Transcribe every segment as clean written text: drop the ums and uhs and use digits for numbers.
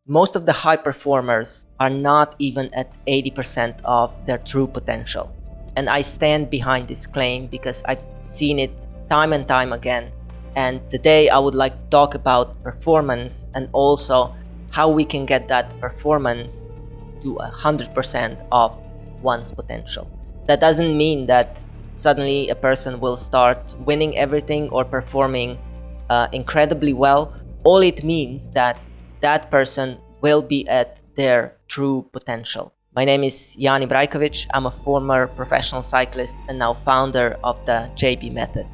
Most of the high performers are not even at 80% of their true potential. And I stand behind this claim because I've seen it time and time again. And today I would like to talk about performance and also how we can get that performance to 100% of one's potential. That doesn't mean that suddenly a person will start winning everything or performing incredibly well. All it means that person will be at their true potential. My name is Jani Brajkovic. I'm a former professional cyclist and now founder of the JB Method.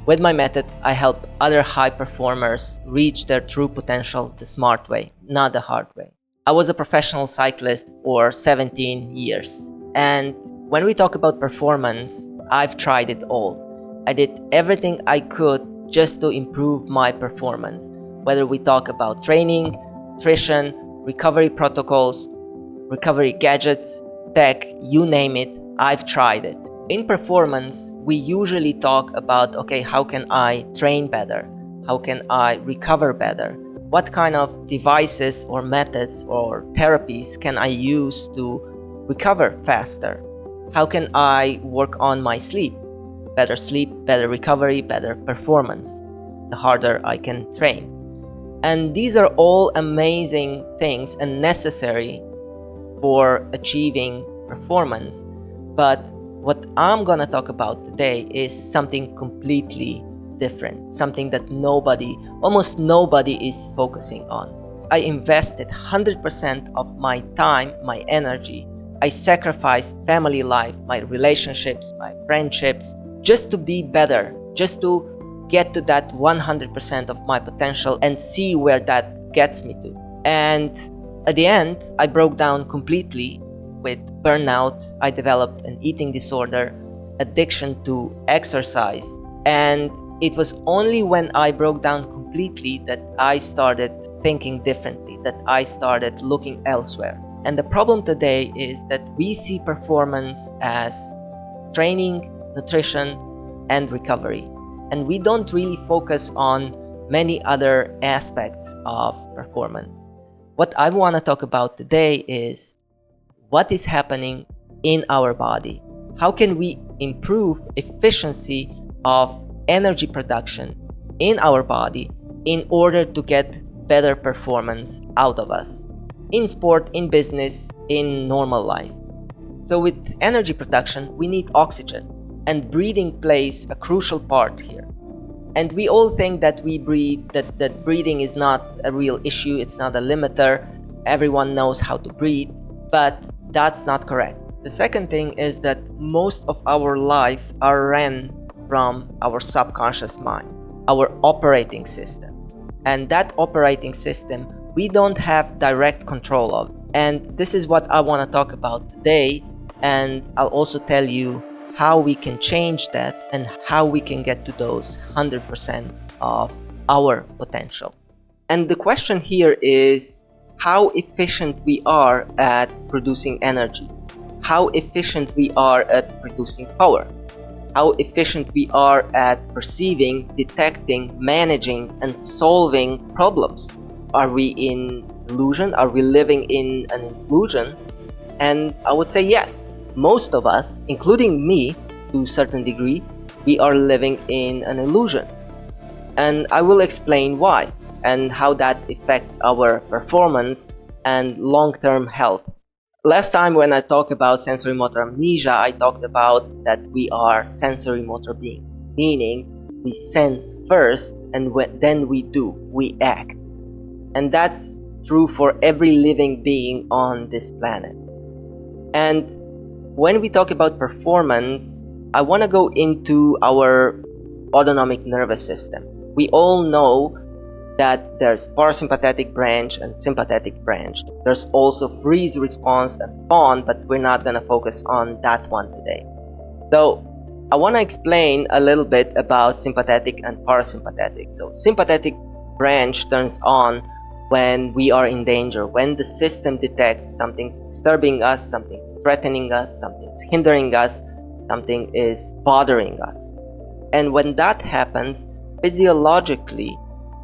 With my method, I help other high performers reach their true potential the smart way, not the hard way. I was a professional cyclist for 17 years. And when we talk about performance, I've tried it all. I did everything I could just to improve my performance, whether we talk about training, nutrition, recovery protocols, recovery gadgets, tech, you name it, I've tried it. In performance, we usually talk about, okay, how can I train better? How can I recover better? What kind of devices or methods or therapies can I use to recover faster? How can I work on my sleep? Sleep, better recovery, better performance, the harder I can train. And these are all amazing things and necessary for achieving performance. But what I'm gonna talk about today is something completely different, something that almost nobody is focusing on. I invested 100% of my time, my energy. I sacrificed family life, my relationships, my friendships, just to be better, just to get to that 100% of my potential and see where that gets me to. And at the end, I broke down completely with burnout. I developed an eating disorder, addiction to exercise. And it was only when I broke down completely that I started thinking differently, that I started looking elsewhere. And the problem today is that we see performance as training, nutrition, and recovery. And we don't really focus on many other aspects of performance. What I want to talk about today is what is happening in our body. How can we improve efficiency of energy production in our body in order to get better performance out of us in sport, in business, in normal life? So with energy production, we need oxygen, and breathing plays a crucial part here. And we all think that that breathing is not a real issue, it's not a limiter, everyone knows how to breathe, but that's not correct. The second thing is that most of our lives are ran from our subconscious mind, our operating system. And that operating system, we don't have direct control of. And this is what I want to talk about today. And I'll also tell you how we can change that and how we can get to those 100% of our potential. And the question here is how efficient we are at producing energy, how efficient we are at producing power, how efficient we are at perceiving, detecting, managing, and solving problems. Are we in illusion? Are we living in an illusion? And I would say yes. Most of us, including me to a certain degree, we are living in an illusion. And I will explain why and how that affects our performance and long-term health. Last time when I talked about sensory motor amnesia, I talked about that we are sensory motor beings, meaning we sense first and then we act. And that's true for every living being on this planet. And when we talk about performance, I want to go into our autonomic nervous system. We all know that there's parasympathetic branch and sympathetic branch. There's also freeze response and fawn, but we're not going to focus on that one today. So I want to explain a little bit about sympathetic and parasympathetic. So sympathetic branch turns on when we are in danger, when the system detects something's disturbing us, something's threatening us, something's hindering us, something is bothering us. And when that happens, physiologically,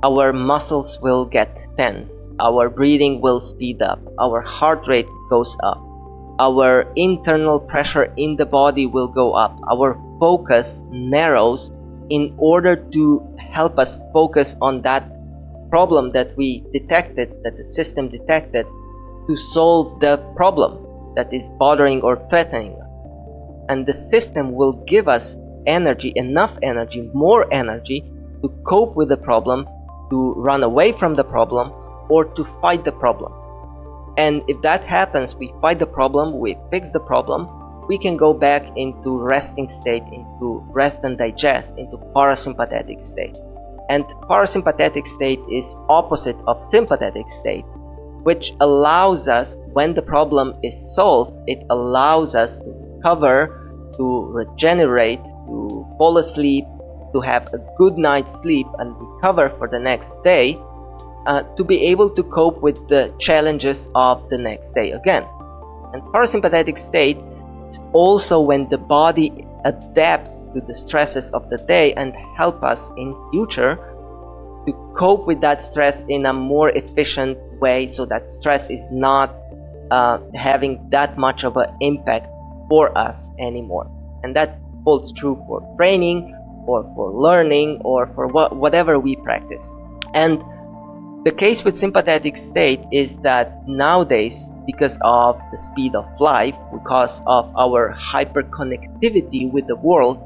our muscles will get tense, our breathing will speed up, our heart rate goes up, our internal pressure in the body will go up, our focus narrows in order to help us focus on that problem that we detected, that the system detected, to solve the problem that is bothering or threatening us. And the system will give us energy, enough energy, more energy to cope with the problem, to run away from the problem, or to fight the problem. And if that happens, we fight the problem, we fix the problem, we can go back into resting state, into rest and digest, into parasympathetic state. And parasympathetic state is opposite of sympathetic state, which allows us, when the problem is solved, it allows us to recover, to regenerate, to fall asleep, to have a good night's sleep and recover for the next day, to be able to cope with the challenges of the next day again. And parasympathetic state is also when the body adapts to the stresses of the day and help us in future to cope with that stress in a more efficient way, so that stress is not having that much of an impact for us anymore. And that holds true for training or for learning or for whatever we practice. And the case with sympathetic state is that nowadays, because of the speed of life, because of our hyperconnectivity with the world,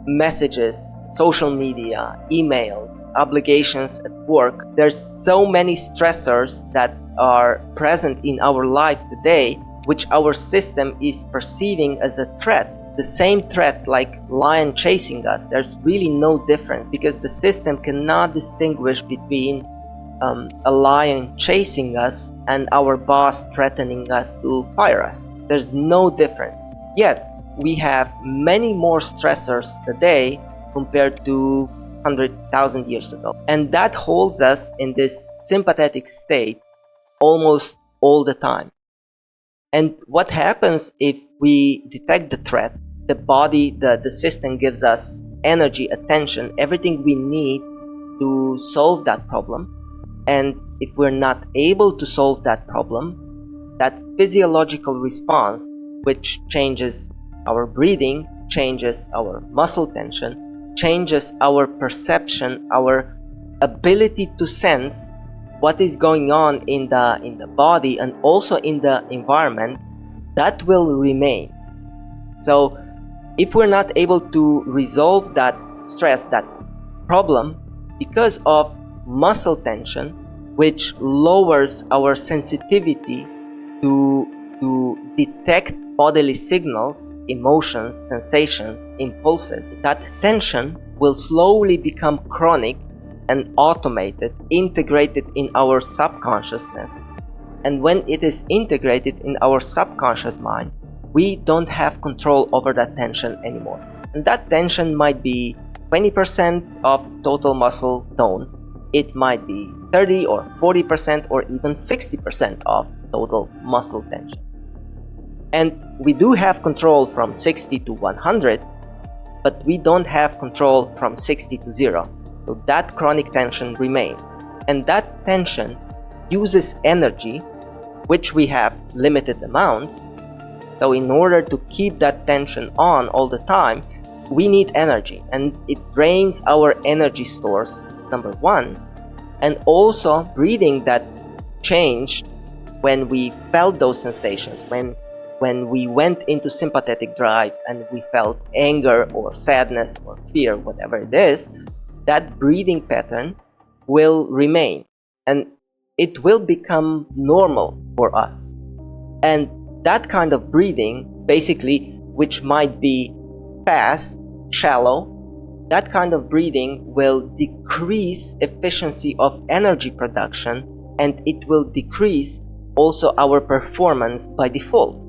messages, social media, emails, obligations at work, there's so many stressors that are present in our life today, which our system is perceiving as a threat. The same threat like lion chasing us, there's really no difference, because the system cannot distinguish between a lion chasing us and our boss threatening us to fire us. There's no difference. Yet, we have many more stressors today compared to 100,000 years ago. And that holds us in this sympathetic state almost all the time. And what happens if we detect the threat? The body, the system gives us energy, attention, everything we need to solve that problem. And if we're not able to solve that problem, that physiological response, which changes our breathing, changes our muscle tension, changes our perception, our ability to sense what is going on in the body and also in the environment, that will remain. So if we're not able to resolve that stress, that problem, because of muscle tension, which lowers our sensitivity to detect bodily signals, emotions, sensations, impulses, that tension will slowly become chronic and automated, integrated in our subconsciousness. And when it is integrated in our subconscious mind, we don't have control over that tension anymore. And that tension might be 20% of total muscle tone. It might be 30 or 40% or even 60% of total muscle tension. And we do have control from 60 to 100, but we don't have control from 60 to 0. So that chronic tension remains. And that tension uses energy, which we have limited amounts. So in order to keep that tension on all the time, we need energy, and it drains our energy stores, number one. And also breathing that changed when we felt those sensations, when we went into sympathetic drive and we felt anger or sadness or fear, whatever it is, that breathing pattern will remain and it will become normal for us. And that kind of breathing, basically, which might be fast, shallow, that kind of breathing will decrease efficiency of energy production, and it will decrease also our performance by default.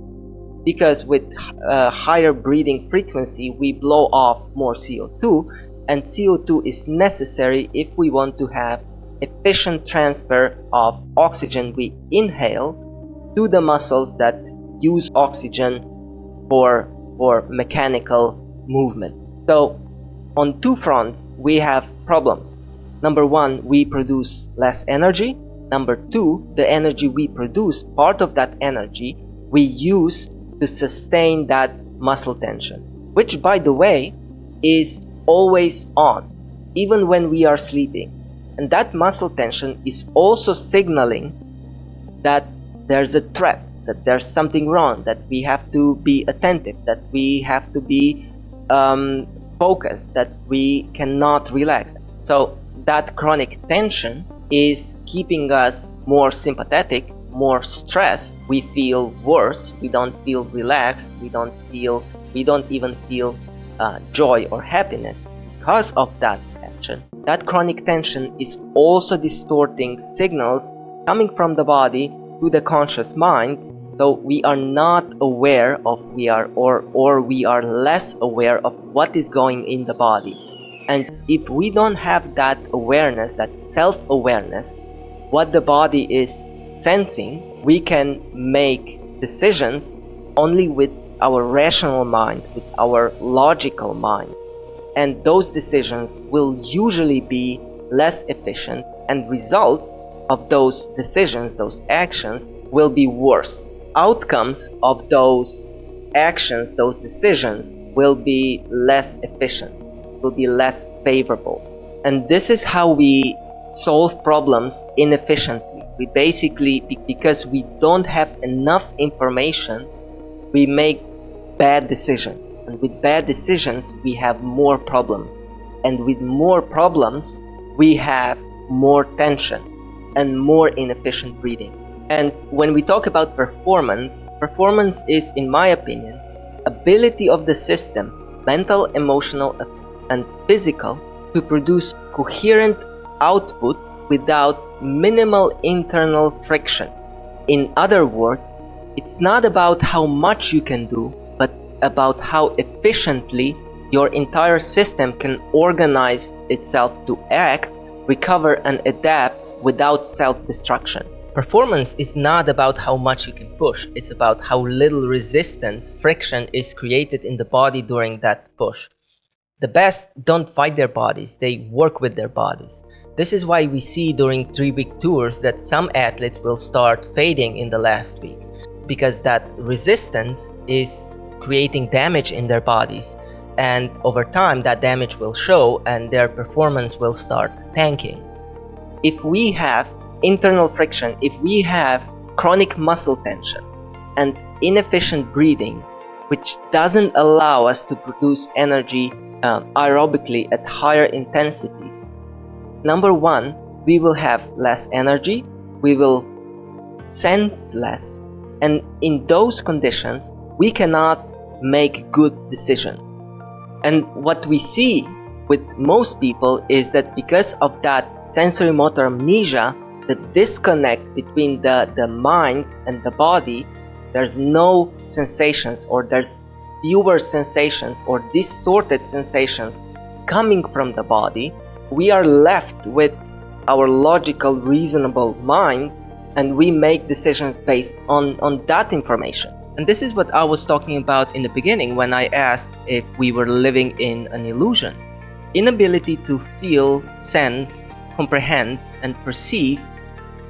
Because with higher breathing frequency, we blow off more CO2, and CO2 is necessary if we want to have efficient transfer of oxygen we inhale to the muscles that use oxygen for mechanical movement. So on two fronts we have problems. Number one, we produce less energy. Number two, the energy we produce, part of that energy we use to sustain that muscle tension, which, by the way, is always on, even when we are sleeping. And that muscle tension is also signaling that there's a threat, that there's something wrong, that we have to be attentive, that we have to be focused, that we cannot relax. So that chronic tension is keeping us more sympathetic, more stressed. We feel worse. We don't feel relaxed. We don't even feel joy or happiness because of that tension. That chronic tension is also distorting signals coming from the body to the conscious mind. So we are not aware of we are less aware of what is going in the body. And if we don't have that awareness, that self-awareness, what the body is sensing, we can make decisions only with our rational mind, with our logical mind. And those decisions will usually be less efficient, and results of those decisions, those actions, will be worse. Outcomes of those actions, those decisions, will be less efficient, will be less favorable. And this is how we solve problems inefficiently. We basically, because we don't have enough information, we make bad decisions. And with bad decisions, we have more problems. And with more problems, we have more tension and more inefficient breathing. And when we talk about performance, performance is, in my opinion, ability of the system, mental, emotional, and physical, to produce coherent output without minimal internal friction. In other words, it's not about how much you can do, but about how efficiently your entire system can organize itself to act, recover, and adapt without self-destruction. Performance is not about how much you can push, it's about how little resistance, friction is created in the body during that push. The best don't fight their bodies, they work with their bodies. This is why we see during 3-week tours that some athletes will start fading in the last week, because that resistance is creating damage in their bodies, and over time that damage will show and their performance will start tanking. If we have internal friction, if we have chronic muscle tension and inefficient breathing, which doesn't allow us to produce energy aerobically at higher intensities, number one, we will have less energy, we will sense less, and in those conditions, we cannot make good decisions. And what we see with most people is that because of that sensory motor amnesia, the disconnect between the mind and the body, there's no sensations, or there's fewer sensations or distorted sensations coming from the body. We are left with our logical, reasonable mind, and we make decisions based on that information. And this is what I was talking about in the beginning when I asked if we were living in an illusion. Inability to feel, sense, comprehend, and perceive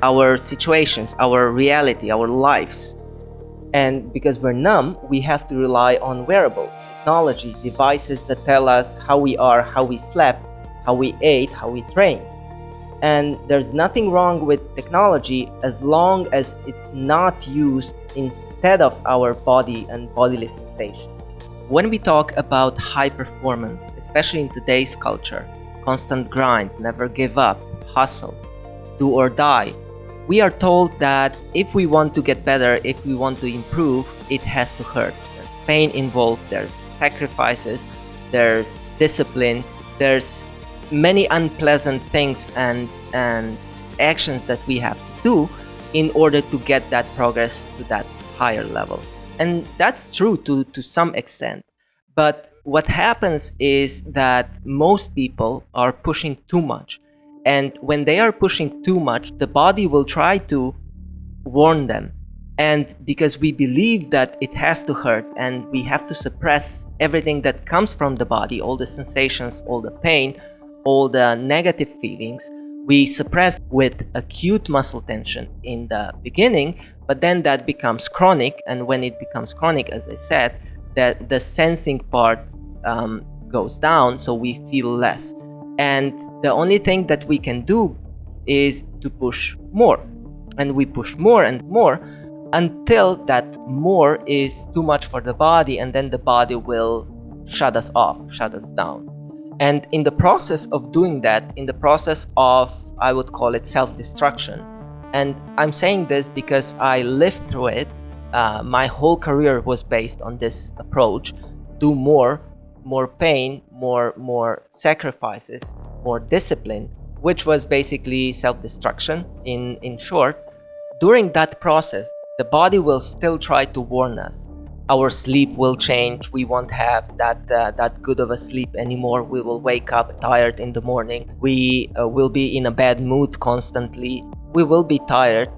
our situations, our reality, our lives. And because we're numb, we have to rely on wearables, technology, devices that tell us how we are, how we slept, how we ate, how we trained. And there's nothing wrong with technology as long as it's not used instead of our body and bodily sensations. When we talk about high performance, especially in today's culture, constant grind, never give up, hustle, do or die, we are told that if we want to get better, if we want to improve, it has to hurt. There's pain involved, there's sacrifices, there's discipline, there's many unpleasant things and actions that we have to do in order to get that progress to that higher level. And that's true to some extent. But what happens is that most people are pushing too much. And when they are pushing too much, the body will try to warn them. And because we believe that it has to hurt and we have to suppress everything that comes from the body, all the sensations, all the pain, all the negative feelings we suppress with acute muscle tension in the beginning, but then that becomes chronic. And when it becomes chronic, as I said, that the sensing part goes down, so we feel less. And the only thing that we can do is to push more. And we push more and more until that more is too much for the body, and then the body will shut us off, shut us down. And in the process of doing that, in the process of, I would call it self-destruction, and I'm saying this because I lived through it. My whole career was based on this approach: do more pain, more sacrifices, more discipline, which was basically self-destruction in short. During that process, the body will still try to warn us. Our sleep will change. We won't have that good of a sleep anymore. We will wake up tired in the morning. We will be in a bad mood constantly. We will be tired.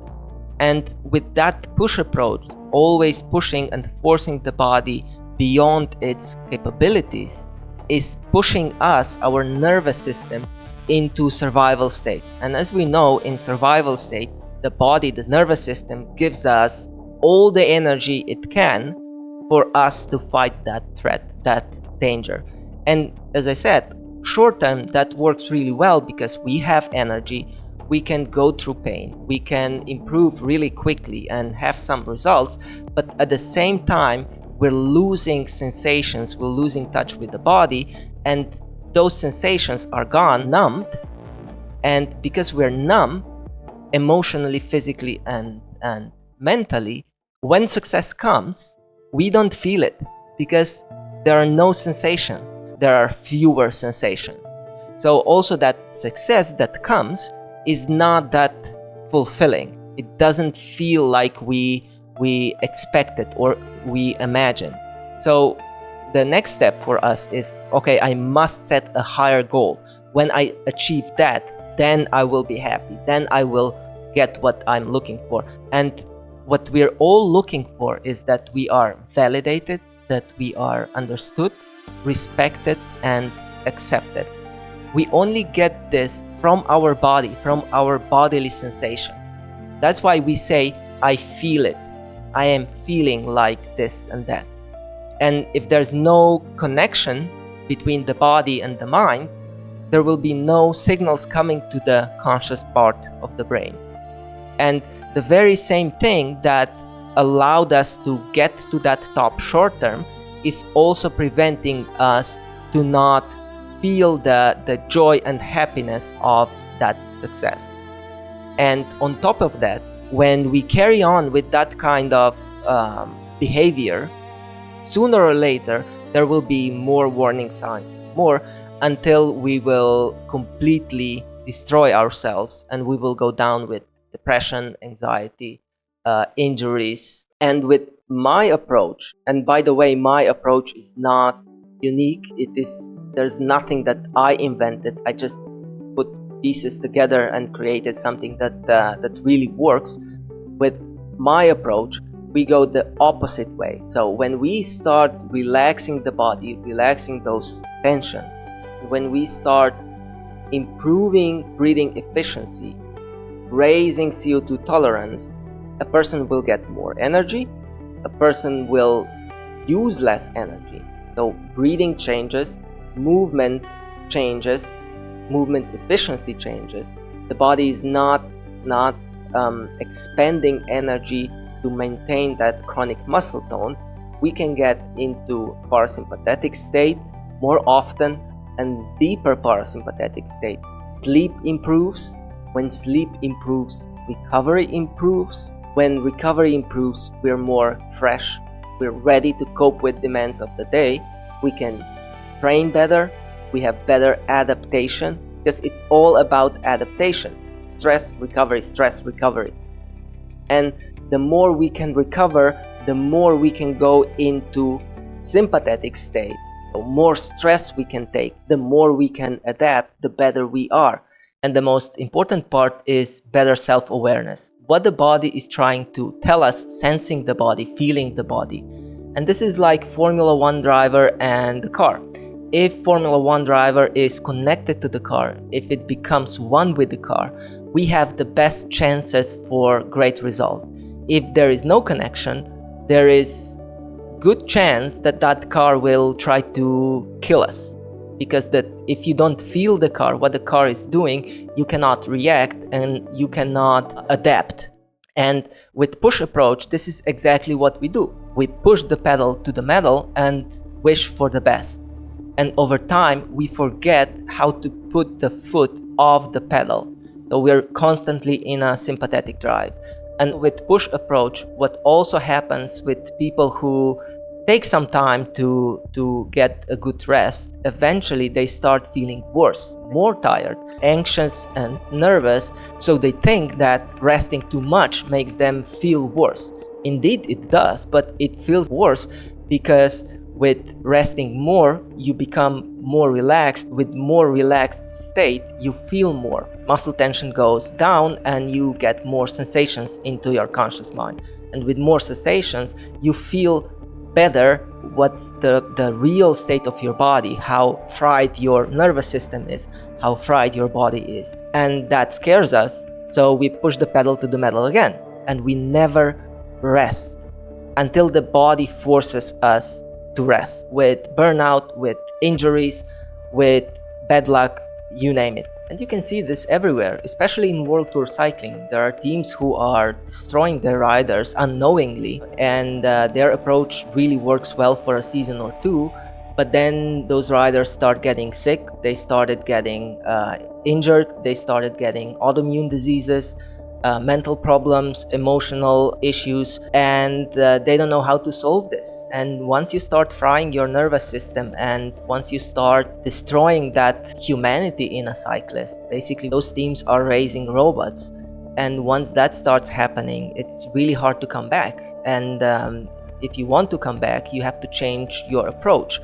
And with that push approach, always pushing and forcing the body beyond its capabilities, is pushing us, our nervous system, into survival state. And as we know, in survival state, the body, the nervous system, gives us all the energy it can for us to fight that threat, that danger. And as I said, short term, that works really well because we have energy, we can go through pain, we can improve really quickly and have some results. But at the same time, we're losing sensations, we're losing touch with the body, and those sensations are gone, numbed. And because we're numb, emotionally, physically, and mentally, when success comes, we don't feel it because there are no sensations. There are fewer sensations. So also that success that comes is not that fulfilling. It doesn't feel like we expected or we imagined. So the next step for us is, okay, I must set a higher goal. When I achieve that, then I will be happy. Then I will get what I'm looking for. And what we're all looking for is that we are validated, that we are understood, respected, and accepted. We only get this from our body, from our bodily sensations. That's why we say, I feel it. I am feeling like this and that. And if there's no connection between the body and the mind, there will be no signals coming to the conscious part of the brain. And the very same thing that allowed us to get to that top short term is also preventing us to not feel the joy and happiness of that success. And on top of that, when we carry on with that kind of behavior, sooner or later there will be more warning signs, more, until we will completely destroy ourselves and we will go down with depression, anxiety, injuries. And with my approach, and by the way, my approach is not unique. There's nothing that I invented. I just put pieces together and created something that really works. With my approach, we go the opposite way. So when we start relaxing the body, relaxing those tensions, when we start improving breathing efficiency, raising CO2 tolerance, a person will get more energy, a person will use less energy. So breathing changes, movement changes, movement efficiency changes. The body is not expending energy to maintain that chronic muscle tone. We can get into parasympathetic state more often and deeper parasympathetic state. Sleep improves. When sleep improves, recovery improves. When recovery improves, we're more fresh. We're ready to cope with demands of the day. We can train better. We have better adaptation, because it's all about adaptation. Stress, recovery, stress, recovery. And the more we can recover, the more we can go into sympathetic state. So more stress we can take, the more we can adapt, the better we are. And the most important part is better self-awareness. What the body is trying to tell us, sensing the body, feeling the body. And this is like Formula One driver and the car. if Formula One driver is connected to the car, if it becomes one with the car, we have the best chances for great result. If there is no connection, there is good chance that that car will try to kill us, because that if you don't feel the car, what the car is doing, you cannot react and you cannot adapt. And with push approach, this is exactly what we do. We push the pedal to the metal and wish for the best. And over time, we forget how to put the foot off the pedal. So we're constantly in a sympathetic drive. And with push approach, what also happens with people who take some time to get a good rest, eventually they start feeling worse, more tired, anxious and nervous. So they think that resting too much makes them feel worse. Indeed it does, but it feels worse because with resting more, you become more relaxed. With more relaxed state, you feel more. Muscle tension goes down and you get more sensations into your conscious mind. And with more sensations, you feel better what's the real state of your body, how fried your nervous system is, how fried your body is. And that scares us. So we push the pedal to the metal again. And we never rest until the body forces us to rest, with burnout, with injuries, with bad luck, you name it. And you can see this everywhere, especially in World Tour cycling. There are teams who are destroying their riders unknowingly, and their approach really works well for a season or two, but then those riders start getting sick, they started getting injured, they started getting autoimmune diseases, mental problems, emotional issues, and they don't know how to solve this. And once you start frying your nervous system, and once you start destroying that humanity in a cyclist, basically those teams are raising robots. And once that starts happening, it's really hard to come back. And if you want to come back, you have to change your approach.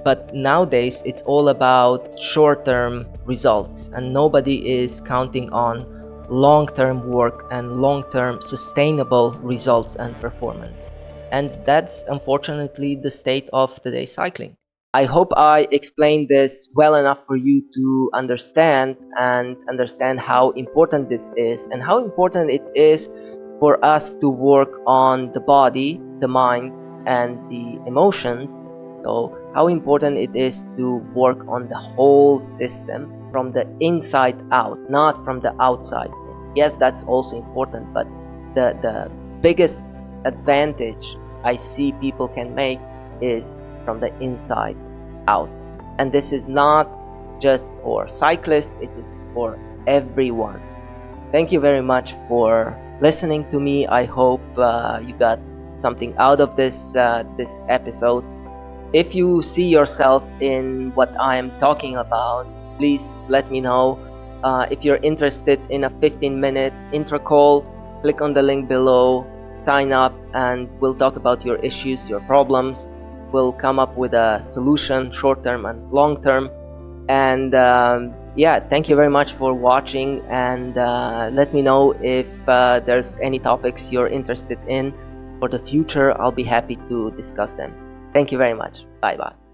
But nowadays, it's all about short-term results, and nobody is counting on long-term work and long-term sustainable results and performance. And that's unfortunately the state of today's cycling. I hope I explained this well enough for you to understand how important this is, and how important it is for us to work on the body, the mind, and the emotions. So how important it is to work on the whole system from the inside out, not from the outside. Yes, that's also important, but the biggest advantage I see people can make is from the inside out. And this is not just for cyclists, it is for everyone. Thank you very much for listening to me. I hope you got something out of this episode. If you see yourself in what I am talking about, please let me know. If you're interested in a 15-minute intro call, click on the link below, sign up, and we'll talk about your issues, your problems. We'll come up with a solution, short-term and long-term. And yeah, thank you very much for watching, and let me know if there's any topics you're interested in for the future. I'll be happy to discuss them. Thank you very much. Bye-bye.